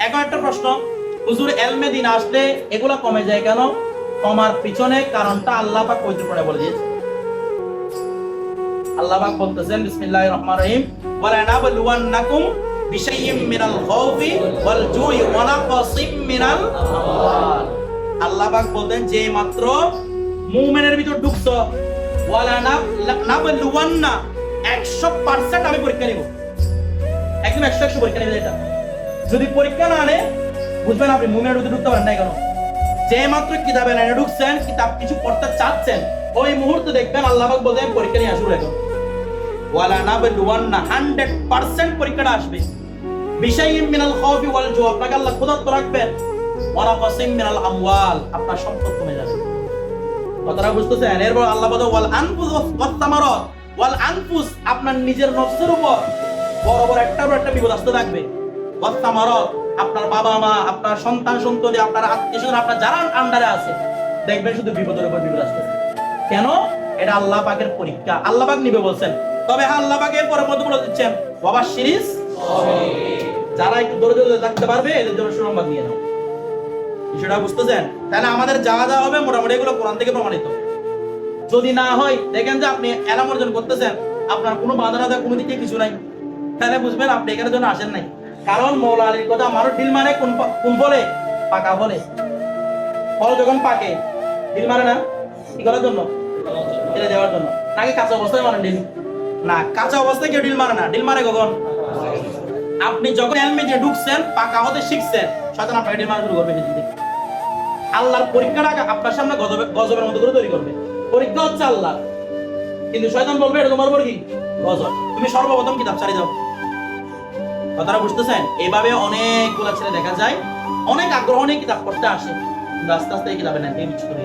এখন একটা প্রশ্ন, হুজুর এলমে দিন আসলে এগুলা কমে যায় কেন? কমার পিছনে কারণটা আল্লাহ পাক পবিত্র কোরআনে বলে দিয়েছে। আল্লাহ পাক বলতেছেন বিসমিল্লাহির রহমানির রহিম, ওয়ালা নাবলুওয়ান্নাকুম বিশাইইম মিনাল খাউফি ওয়াল জুই ওয়া নাকসিম মিনাল আমওয়াল। আল্লাহ পাক বলেন যে মাত্র মুমিনের ভিতর ঢুকছো, ওয়ালা নাবলুওয়ান্না 100% আমি পরীক্ষা নিব, একদম 100 পরীক্ষা নিব। এটা যদি পরীক্ষা না আনে বুঝবেন আপনি মুমিনের ভিতর ঢুকতে পারেন না। কেন? যে মাত্র কিতাবে লাইনে ঢুকছেন, কিতাব কিছু পড়তে চাচ্ছেন, ওই মুহূর্তে দেখবেন আল্লাহ পাক বলেন পরীক্ষা নিয়ে আসুন। এখন ওয়ালা নাবলুওয়ান্না 100% পরীক্ষাটা আসবে। বিশাইইম মিনাল খাউফি ওয়াল জু, আপনাকে আল্লাহ ক্ষুধার্ত রাখবেন। ওয়া নাকসিম মিনাল আমওয়াল, আপনার সম্পদ কমে যাবে। কথাটা বুঝতেছেন? এরপর আল্লাহ বলে ওয়াল আনফুস ওয়াস সামারাত, ওয়াল আনফুস আপনার নিজের নফসের উপর বড় বড় একটা বিপদ আসতে থাকবে। ওয়াস সামারাত আপনার বাবা মা, আপনার সন্তান সন্ততি, আপনার আত্মীয়স্বজন, আপনার যারা আন্ডারে আছে, দেখবেন শুধু বিপদের উপর বিপদ আসতেছে। কেন? এটা আল্লাহ পাকের পরীক্ষা। আল্লাহ পাক নিবে বলছেন। তবে হ্যাঁ, আল্লাহ পাকের পরে মধ্যে বলে দিচ্ছেন বাবা শিরিস, যারা একটু ধৈর্য ধরে থাকতে পারবে এদের জন্য সুসংবাদ নিয়ে নাও। বিষয়টা বুঝতেছেন? তাহলে আমাদের যা যা হবে মোটামুটি এগুলো কোরআন থেকে প্রমাণিত। যদি না হয়, দেখেন যে আপনি এলাম অর্জন করতেছেন, আপনার কোনো বাধা না, কোনো দিকে কিছু নাই, তাহলে বুঝবেন আপনি এখানে জন্য আসেন নাই। কারণ মৌলা আলীর কথা, আমারও ঢিল মারে কোন ফলে? পাকা ফলে। ফল যখন পাকে ঢিল মারে না কি করার জন্য? ফেলে দেওয়ার জন্য। নাকি কাঁচা অবস্থায় মারেন ঢিল? না, কাঁচা অবস্থায় কেউ ঢিল মারে না। ঢিল মারে কখন? আপনি যখন এলমে দিয়ে ঢুকছেন, পাকা হতে শিখছেন, শয়তান আপনাকে ঢিল মারা শুরু করবে। আল্লাহর পরীক্ষাটা আপনার সামনে গজবের মতো করে তৈরি করবে। পরীক্ষা হচ্ছে আল্লাহ, কিন্তু শয়তান বলবে এটা তোমার উপর কি গজব, তুমি সর্বপ্রথম কিতাব ছাড়ি দাও। কথাটা বুঝতেছেন? এইভাবে অনেকগুলা ছেলে দেখা যায় অনেক আগ্রহ নিয়ে কিতাব পড়তে আসে, কিন্তু আস্তে আস্তে এই কিতাবে না কিছু করে